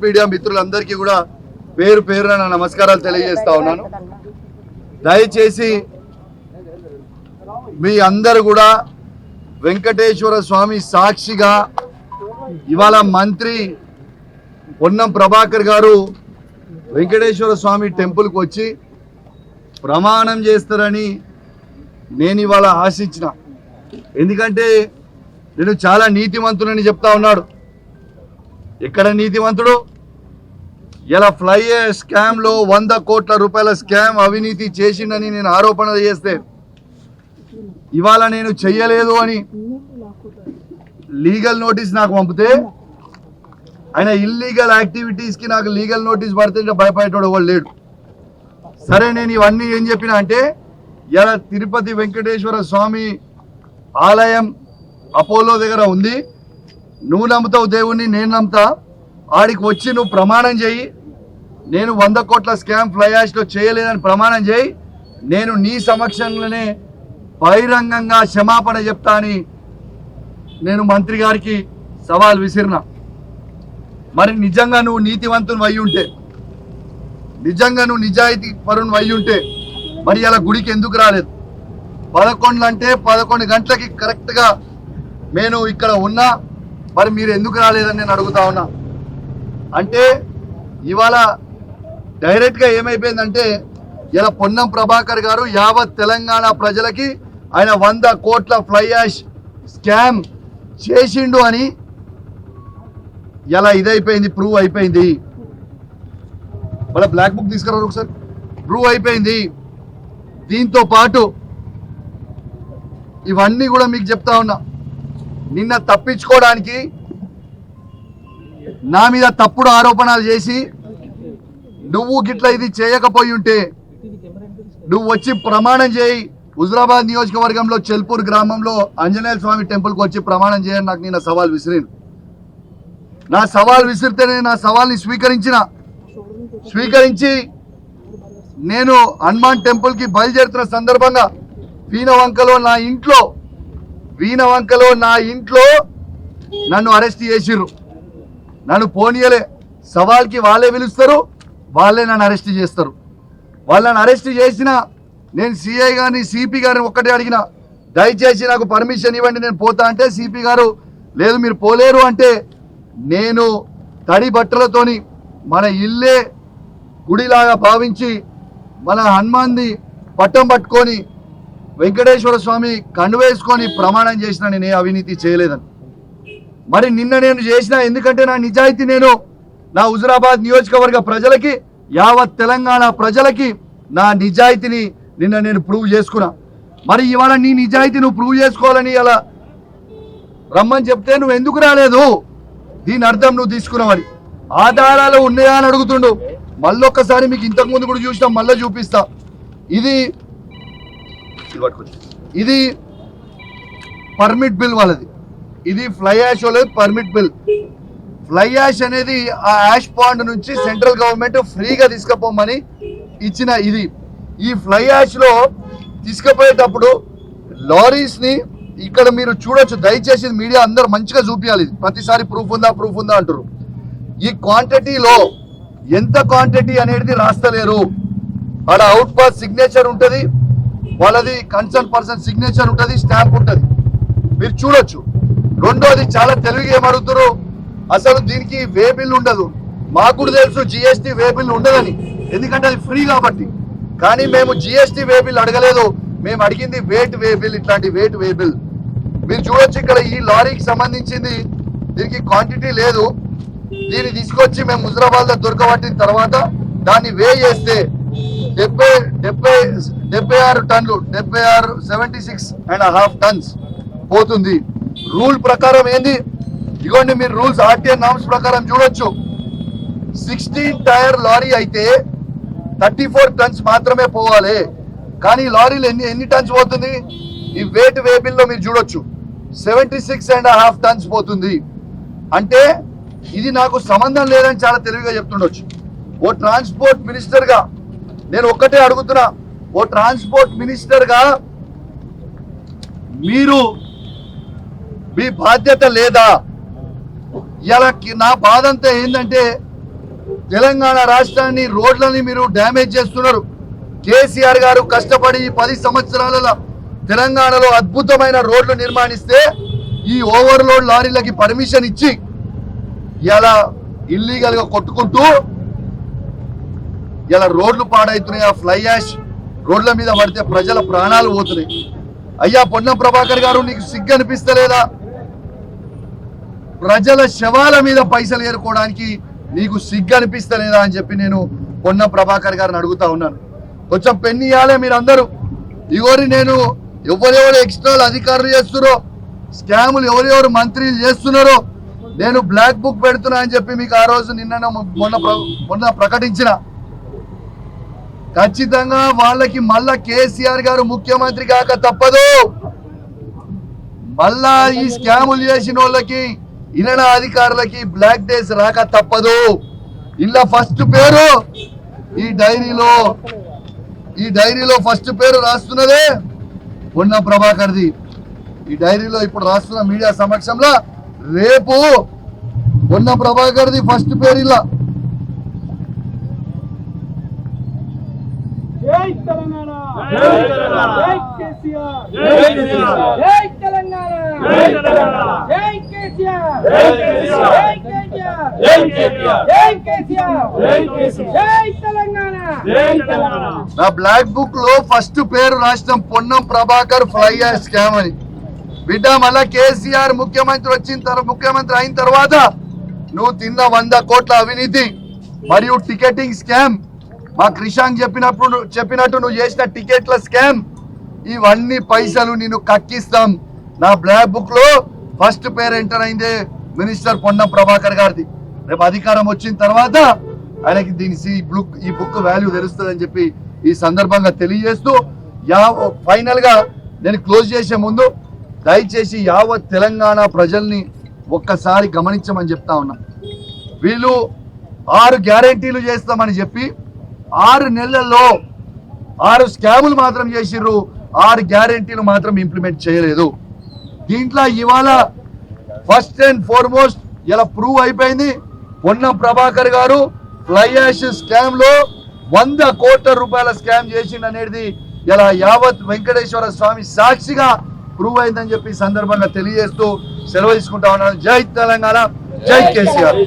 Media మిత్రులందరికీ కూడా పేరు పేరున నా నమస్కారాలు తెలియజేస్తా ఉన్నాను. దయచేసి మీ అందరూ కూడా వెంకటేశ్వర స్వామి సాక్షిగా ఇవాళ మంత్రి పొన్నం ప్రభాకర్ గారు వెంకటేశ్వర స్వామి టెంపుల్కి వచ్చి ప్రమాణం చేస్తారని నేను ఇవాళ ఆశించిన. ఎందుకంటే నేను చాలా నీతిమంతుడని చెప్తా ఉన్నాడు. ఎక్కడ నీతిమంతుడు? ఇలా ఫ్లైయర్ స్కామ్లో 100 కోట్ల రూపాయల స్కామ్ అవినీతి చేసిందని నేను ఆరోపణ చేస్తే ఇవాళ నేను చెయ్యలేదు అని లీగల్ నోటీస్ నాకు పంపితే ఆయన ఇల్లీగల్ యాక్టివిటీస్కి నాకు లీగల్ నోటీస్ పడితే భయపడేటోడు ఎవరు లేడు. సరే, నేను ఇవన్నీ ఏం చెప్పినా అంటే ఇలా తిరుపతి వెంకటేశ్వర స్వామి ఆలయం అపోలో దగ్గర ఉంది. నువ్వు నమ్ముతావు దేవుణ్ణి, నేను నమ్ముతా. ఆడికి వచ్చి నువ్వు ప్రమాణం చేయి. నేను 100 కోట్ల స్కామ్ ఫ్లై యాష్లో చేయలేదని ప్రమాణం చేయి. నేను నీ సమక్షంలోనే బహిరంగంగా క్షమాపణ చెప్తా అని నేను మంత్రి గారికి సవాల్ విసిరిన. మరి నిజంగా నువ్వు నీతివంతుని అయి ఉంటే, నిజంగా నువ్వు నిజాయితీ పరుని అయి ఉంటే మరి ఇలా గుడికి ఎందుకు రాలేదు? 11 అంటే 11 గంటలకి కరెక్ట్గా నేను ఇక్కడ ఉన్నా, మరి మీరు ఎందుకు రాలేదని నేను అడుగుతా ఉన్నా. అంటే ఇవాళ డైరెక్ట్గా ఏమైపోయిందంటే ఇలా పొన్నం ప్రభాకర్ గారు యావత్ తెలంగాణ ప్రజలకి ఆయన 100 కోట్ల ఫ్లై యాష్ స్కామ్ చేసిండు అని ఇలా ఇదైపోయింది, ప్రూవ్ అయిపోయింది. వాళ్ళ బ్లాక్ బుక్ తీసుకురారు ఒకసారి, ప్రూవ్ అయిపోయింది. దీంతో పాటు ఇవన్నీ కూడా మీకు చెప్తా ఉన్నా. నిన్న తప్పించుకోవడానికి నా మీద తప్పుడు ఆరోపణలు చేసి నువ్వు గిట్లా ఇది చేయకపోయి ఉంటే నువ్వు వచ్చి ప్రమాణం చేయి. హుజురాబాద్ నియోజకవర్గంలో చెల్పూర్ గ్రామంలో ఆంజనేయ స్వామి టెంపుల్కి వచ్చి ప్రమాణం చేయని నాకు నేను సవాల్ విసిరాను. నా సవాల్ విసిరితేనే నా సవాల్ని స్వీకరించి నేను హనుమాన్ టెంపుల్కి బయలుదేరుతున్న సందర్భంగా వీణవంకలో నా ఇంట్లో నన్ను అరెస్ట్ చేసిర్రు. నన్ను పోనీయలే. సవాల్కి వాళ్ళే పిలుస్తారు, వాళ్ళే నన్ను అరెస్ట్ చేస్తారు. వాళ్ళని అరెస్ట్ చేసిన నేను సిఐ గారిని, సిపి గారిని ఒక్కటే అడిగిన, దయచేసి నాకు పర్మిషన్ ఇవ్వండి, నేను పోతా. అంటే సిపి గారు లేదు మీరు పోలేరు అంటే నేను తడి బట్టలతోని మన ఇల్లే గుడిలాగా భావించి మన హనుమాన్ని పట్టం పట్టుకొని వెంకటేశ్వర స్వామి కండువేసుకొని ప్రమాణం చేసిన నేను ఏ అవినీతి చేయలేదని. మరి నిన్న నేను చేసిన, ఎందుకంటే నా నిజాయితీ నేను నా హుజురాబాద్ నియోజకవర్గ ప్రజలకి, యావత్ తెలంగాణ ప్రజలకి నా నిజాయితీని నిన్న నేను ప్రూవ్ చేసుకున్నా. మరి ఇవాళ నీ నిజాయితీ నువ్వు ప్రూవ్ చేసుకోవాలని అలా రమ్మని చెప్తే నువ్వు ఎందుకు రాలేదు? దీని అర్థం నువ్వు తీసుకున్నావని. ఆధారాలు ఉన్నాయా అని అడుగుతుండు. మళ్ళొక్కసారి మీకు ఇంతకుముందు కూడా చూసినా, మళ్ళీ చూపిస్తా. ఇది పర్మిట్ బిల్ వాళ్ళది. ఇది ఫ్లై యాష్ వాళ్ళది పర్మిట్ బిల్. ఫ్లై యాష్ అనేది ఆ యాష్ పాండ్ నుంచి సెంట్రల్ గవర్నమెంట్ ఫ్రీగా తీసుకుపోమని ఇచ్చిన ఇది. ఈ ఫ్లై యాష్ లో తీసుకుపోయేటప్పుడు లారీస్ ని ఇక్కడ మీరు చూడొచ్చు. దయచేసి మీడియా అందరు మంచిగా చూపించాలి. ప్రతిసారి ప్రూఫ్ ఉందా అంటారు. ఈ క్వాంటిటీలో ఎంత క్వాంటిటీ అనేది రాస్తలేరు. ఆడ అవుట్ పాస్ సిగ్నేచర్ ఉంటుంది, వాళ్ళది కన్సర్న్ పర్సన్ సిగ్నేచర్ ఉంటుంది, స్టాంప్ ఉంటుంది, మీరు చూడొచ్చు. రెండోది చాలా తెలివిగా ఏమడుగుతారు, అసలు దీనికి వే బిల్ ఉండదు. మాకు కూడా తెలుసు జిఎస్టీ వే బిల్ ఉండదని, ఎందుకంటే అది ఫ్రీ కాబట్టి. కానీ మేము జిఎస్టీ వే బిల్ అడగలేదు, మేము అడిగింది వెయిట్ వే బిల్. ఇట్లాంటి వెయిట్ వే బిల్ మీరు చూడొచ్చు. ఇక్కడ ఈ లారీకి సంబంధించింది దీనికి క్వాంటిటీ లేదు. దీన్ని తీసుకొచ్చి మేము హుజురాబాద్ లో దొరకబట్టిన తర్వాత దాన్ని వే చేస్తే 76 టన్నులు, 76.5 టన్స్ పోతుంది. రూల్ ప్రకారం ఏంది, ఇగోండి మీరు రూల్స్ ఆర్టీఆర్ నామ్స్ ప్రకారం చూడొచ్చు. 16 టైర్ లారీ అయితే 34 టన్స్ మాత్రమే పోవాలి. కానీ లారీలు ఎన్ని టన్స్ పోతుంది? ఈ వెయిట్ వే బిల్ లో మీరు చూడొచ్చు 76.5 టన్స్ పోతుంది. అంటే ఇది నాకు సంబంధం లేదని చాలా తెలివిగా చెప్తుండొచ్చు. ఓ ట్రాన్స్పోర్ట్ మినిస్టర్ గా నేను ఒక్కటే అడుగుతున్నా, ఓ ట్రాన్స్పోర్ట్ మినిస్టర్ గా మీరు మీ బాధ్యత లేదా? ఇలా నా బాధ అంతా ఏంటంటే తెలంగాణ రాష్ట్రాన్ని రోడ్లని మీరు డ్యామేజ్ చేస్తున్నారు. కేసీఆర్ గారు కష్టపడి 10 సంవత్సరాలలో తెలంగాణలో అద్భుతమైన రోడ్లు నిర్మాణిస్తే ఈ ఓవర్లోడ్ లారీలకి పర్మిషన్ ఇచ్చి ఇలా ఇల్లీగల్ గా కొట్టుకుంటూ ఇలా రోడ్లు పాడైతున్నాయి. ఆ ఫ్లై యాష్ రోడ్ల మీద పడితే ప్రజల ప్రాణాలు పోతున్నాయి. అయ్యా పొన్నం ప్రభాకర్ గారు, నీకు సిగ్గు అనిపిస్తలేదా? ప్రజల శవాల మీద పైసలు ఏరుకోవడానికి నీకు సిగ్గు అనిపిస్తలేదా అని చెప్పి నేను పొన్నం ప్రభాకర్ గారిని అడుగుతా ఉన్నాను. కొంచెం పెన్ను ఇవ్వాలి మీరు అందరూ. ఇవరి నేను ఎవరెవరు ఎక్స్ట్రా అధికారులు చేస్తున్నారో, స్కాములు ఎవరెవరు మంత్రులు చేస్తున్నారో నేను బ్లాక్ బుక్ పెడుతున్నా అని చెప్పి మీకు ఆ రోజు మొన్న ప్రకటించిన. ఖచ్చితంగా వాళ్ళకి మళ్ళా కేసీఆర్ గారు ముఖ్యమంత్రి కాక తప్పదు. మళ్ళా ఈ స్కాములు చేసిన వాళ్ళకి, ఇనడ అధికారులకి బ్లాక్ డేస్ రాక తప్పదు. ఇలా ఫస్ట్ పేరు ఈ డైరీలో ఫస్ట్ పేరు రాస్తున్నదే పొన్నం ప్రభాకర్ది. ఈ డైరీలో ఇప్పుడు రాస్తున్న మీడియా సమక్షంలో రేపు పొన్నం ప్రభాకర్ది ఫస్ట్ పేరు ఇలా. జై తెలంగాణ, జై తెలంగాణ, జై కేసీఆర్, జై కేసీఆర్, జై తెలంగాణ, జై తెలంగాణ, జై కేసీఆర్, జై కేసీఆర్, జై కేసీఆర్, జై కేసీఆర్, జై కేసీఆర్, జై కేసీఆర్, జై తెలంగాణ, జై తెలంగాణ. నా బ్లాక్ బుక్ లో ఫస్ట్ పేరు రాష్ట్రం Ponnam Prabhakar fly ash scam అని. బిడ్డ మళ్ళా కేసీఆర్ ముఖ్యమంత్రి అయిన తర్వాత నువ్వు తిన్న 100 కోట్ల అవినీతి మరియు టికెటింగ్ స్కామ్, మా క్రిషాంక్ చెప్పినట్టు నువ్వు చేసిన టికెట్ల స్కామ్, ఇవన్నీ పైసలు నేను కక్కిస్తాం. నా బ్లాక్ బుక్ లో ఫస్ట్ పేరు ఎంటర్ అయిందే మినిస్టర్ పొన్నం ప్రభాకర్ గారిది. రేపు అధికారం వచ్చిన తర్వాత ఆయనకి ఈ బుక్ వాల్యూ తెలుస్తుందని చెప్పి ఈ సందర్భంగా తెలియజేస్తూ ఫైనల్ గా నేను క్లోజ్ చేసే ముందు దయచేసి యావత్ తెలంగాణ ప్రజల్ని ఒక్కసారి గమనించమని చెప్తా ఉన్నా. వీళ్ళు 6 గ్యారెంటీలు చేస్తామని చెప్పి 6 నెలల్లో 6 స్కాములు మాత్రం చేసిర్రు, 6 గ్యారెంటీలు మాత్రం ఇంప్లిమెంట్ చేయలేదు. దీంట్లో ఇవాళ ఫస్ట్ అండ్ ఫార్మోస్ట్ ఇలా ప్రూవ్ అయిపోయింది. పొన్నం ప్రభాకర్ గారు ఫ్లై యాష్ స్కామ్ లో 100 కోట్ల రూపాయల స్కామ్ చేసిండనేది ఇలా యావత్ వెంకటేశ్వర స్వామి సాక్షిగా ప్రూవ్ అయిందని చెప్పి సందర్భంగా తెలియజేస్తూ సెలవు తీసుకుంటా ఉన్నాను. జై తెలంగాణ, జై కేసీఆర్.